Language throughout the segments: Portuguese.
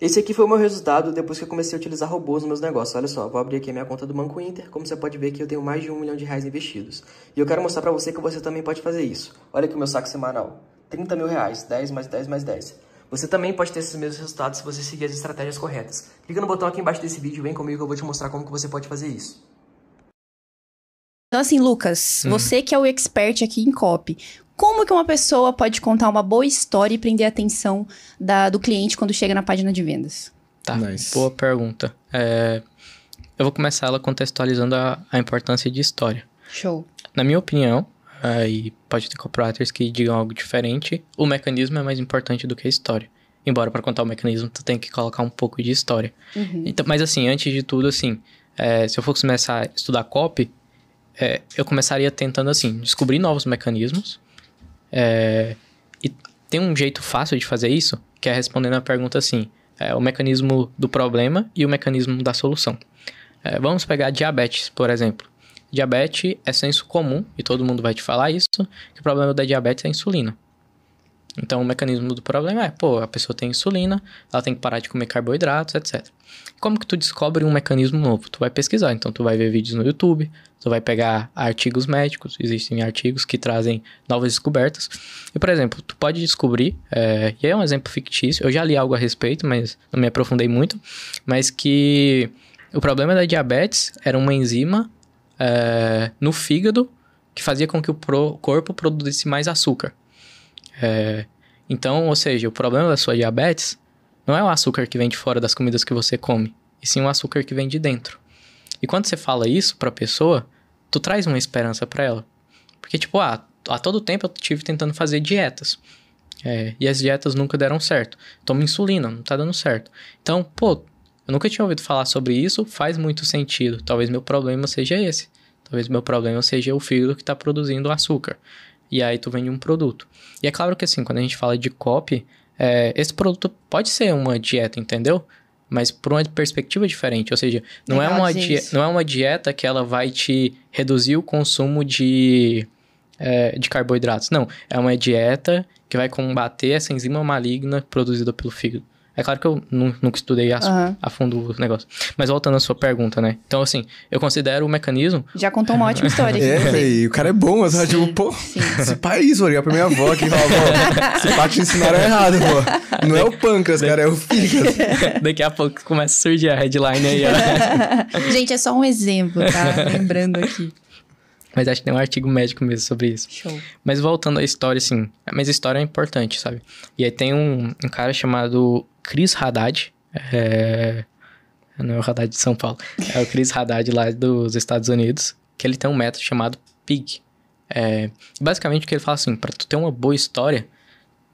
Esse aqui foi o meu resultado depois que eu comecei a utilizar robôs nos meus negócios. Olha só, vou abrir aqui a minha conta do Banco Inter. Como você pode ver aqui, eu tenho mais de R$ 1 milhão investidos. E eu quero mostrar pra você que você também pode fazer isso. Olha aqui o meu saque semanal. R$ 30 mil, 10 mais 10 mais 10. Você também pode ter esses mesmos resultados se você seguir as estratégias corretas. Clica no botão aqui embaixo desse vídeo, vem comigo que eu vou te mostrar como que você pode fazer isso. Então assim, Lucas, você que é o expert aqui em copy, como que uma pessoa pode contar uma boa história e prender a atenção do cliente quando chega na página de vendas? Tá, boa pergunta. Eu vou começar ela contextualizando a importância de história. Show. Na minha opinião, e pode ter copywriters que digam algo diferente, o mecanismo é mais importante do que a história. Embora para contar o mecanismo, tu tem que colocar um pouco de história. Então, mas assim, antes de tudo, assim, se eu fosse começar a estudar copy, eu começaria tentando, assim, descobrir novos mecanismos. E tem um jeito fácil de fazer isso, que é respondendo a pergunta assim, o mecanismo do problema e o mecanismo da solução. Vamos pegar diabetes, por exemplo. Diabetes é senso comum, e todo mundo vai te falar isso, que o problema da diabetes é a insulina. Então, o mecanismo do problema a pessoa tem insulina, ela tem que parar de comer carboidratos, etc. Como que tu descobre um mecanismo novo? Tu vai pesquisar, então tu vai ver vídeos no YouTube, tu vai pegar artigos médicos, existem artigos que trazem novas descobertas. E, por exemplo, tu pode descobrir, e é um exemplo fictício, eu já li algo a respeito, mas não me aprofundei muito, mas que o problema da diabetes era uma enzima no fígado que fazia com que o corpo produzisse mais açúcar. Então, ou seja, o problema da sua diabetes não é o açúcar que vem de fora das comidas que você come, e sim o açúcar que vem de dentro. E quando você fala isso pra pessoa, tu traz uma esperança pra ela. Porque, tipo, a todo tempo eu tive tentando fazer dietas. E as dietas nunca deram certo. Tomo insulina, não tá dando certo. Então, eu nunca tinha ouvido falar sobre isso, faz muito sentido. Talvez meu problema seja esse. Talvez meu problema seja o fígado que tá produzindo açúcar. E aí tu vende um produto. E é claro que assim, quando a gente fala de copy, esse produto pode ser uma dieta, entendeu? Mas por uma perspectiva diferente. Ou seja, não é uma dieta que ela vai te reduzir o consumo de carboidratos. Não, é uma dieta que vai combater essa enzima maligna produzida pelo fígado. É claro que eu nunca estudei a fundo o negócio. Mas voltando à sua pergunta, né? Então, assim, eu considero o mecanismo... Já contou uma ótima história aqui. Velho, o cara é bom, mas tipo, esse país, vou ligar pra minha avó aqui e falar, esse pá te ensinaram errado, pô. Não é o pâncreas, cara, é o fígado. Daqui a pouco começa a surgir a headline aí, ó. Gente, é só um exemplo, tá? Lembrando aqui. Mas acho que tem um artigo médico mesmo sobre isso. Show. Mas voltando à história, assim... Mas a história é importante, sabe? E aí tem um cara chamado Chris Haddad. Não é o Haddad de São Paulo. É o Chris Haddad lá dos Estados Unidos. Que ele tem um método chamado PIG. Basicamente o que ele fala assim... Pra tu ter uma boa história...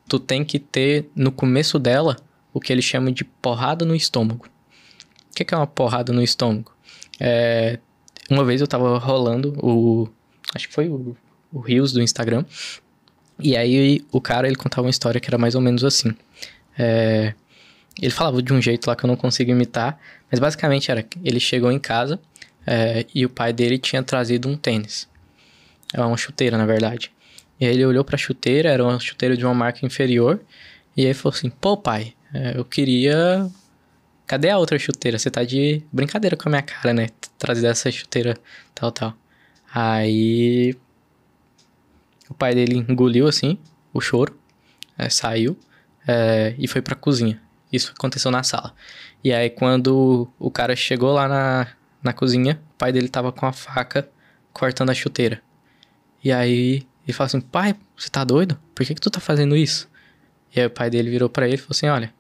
Tu tem que ter no começo dela... O que ele chama de porrada no estômago. O que é uma porrada no estômago? Uma vez eu tava rolando acho que foi o Reels do Instagram. E aí o cara, ele contava uma história que era mais ou menos assim. Ele falava de um jeito lá que eu não consigo imitar. Mas basicamente era... Ele chegou em casa e o pai dele tinha trazido um tênis. É uma chuteira, na verdade. E aí ele olhou pra chuteira, era uma chuteira de uma marca inferior. E aí falou assim, pô pai, eu queria... Cadê a outra chuteira? Você tá de brincadeira com a minha cara, né? Trazer essa chuteira, tal. Aí... O pai dele engoliu, assim, o choro. Saiu. E foi pra cozinha. Isso aconteceu na sala. E aí, quando o cara chegou lá na cozinha, o pai dele tava com a faca cortando a chuteira. E aí, ele falou assim, pai, você tá doido? Por que tu tá fazendo isso? E aí, o pai dele virou pra ele e falou assim, olha...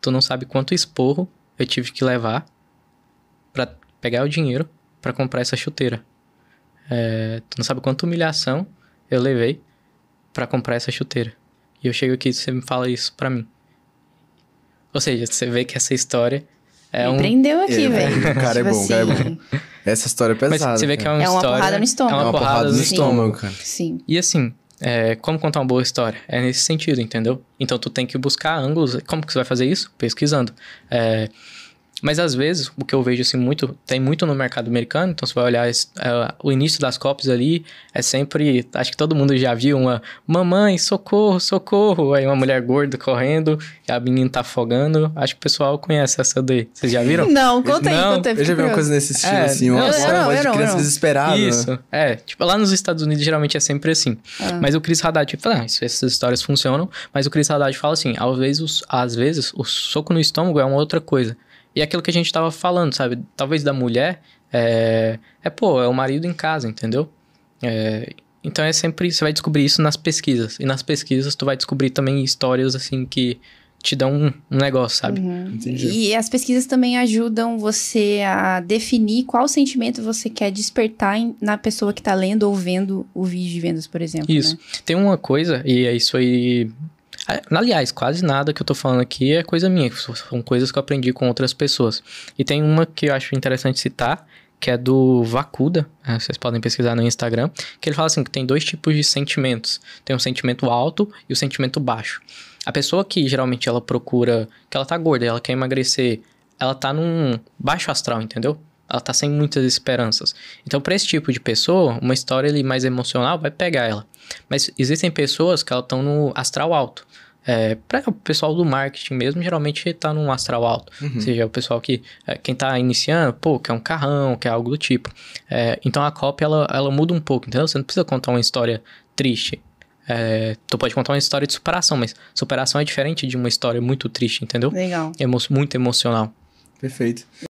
Tu não sabe quanto esporro eu tive que levar pra pegar o dinheiro pra comprar essa chuteira. Tu não sabe quanta humilhação eu levei pra comprar essa chuteira. E eu chego aqui e você me fala isso pra mim. Ou seja, você vê que essa história Me prendeu aqui, velho. O cara é bom, o cara é bom. Essa história é pesada. Mas você vê que é uma uma história... porrada no estômago. É uma porrada no estômago, cara. Sim. E assim... como contar uma boa história? É nesse sentido, entendeu? Então, tu tem que buscar ângulos. Como que você vai fazer isso? Pesquisando. Mas às vezes, o que eu vejo assim tem muito no mercado americano, então você vai olhar o início das copies ali, é sempre, acho que todo mundo já viu uma mamãe, socorro, socorro, aí uma mulher gorda correndo, e a menina tá afogando, acho que o pessoal conhece essa daí. Vocês já viram? Não, conta aí, Não, conta aí. Eu já vi uma coisa nesse estilo, assim, não, uma voz de criança não. desesperada. Isso, tipo, lá nos Estados Unidos geralmente é sempre assim. Mas o Chris Haddad fala, essas histórias funcionam, mas o Chris Haddad fala assim, às vezes o soco no estômago é uma outra coisa. E é aquilo que a gente tava falando, sabe? Talvez da mulher, é o marido em casa, entendeu? Então é sempre, você vai descobrir isso nas pesquisas. E nas pesquisas tu vai descobrir também histórias, assim, que te dão um negócio, sabe? Entendi. E as pesquisas também ajudam você a definir qual sentimento você quer despertar na pessoa que tá lendo ou vendo o vídeo de vendas, por exemplo. Isso. Né? Tem uma coisa, e é isso aí... Aliás, quase nada que eu tô falando aqui é coisa minha, são coisas que eu aprendi com outras pessoas. E tem uma que eu acho interessante citar, que é do Vacuda, vocês podem pesquisar no Instagram, que ele fala assim, que tem 2 tipos de sentimentos. Tem o sentimento alto e o sentimento baixo. A pessoa que geralmente ela procura, que ela tá gorda, ela quer emagrecer, ela tá num baixo astral, entendeu? Ela tá sem muitas esperanças. Então, para esse tipo de pessoa, uma história ali mais emocional vai pegar ela. Mas existem pessoas que elas estão no astral alto. Para o pessoal do marketing mesmo, geralmente tá num astral alto. Ou seja, o pessoal que... quem tá iniciando, quer um carrão, quer algo do tipo. Então, a copy, ela muda um pouco, entendeu? Você não precisa contar uma história triste. Tu pode contar uma história de superação, mas superação é diferente de uma história muito triste, entendeu? Legal. Muito emocional. Perfeito.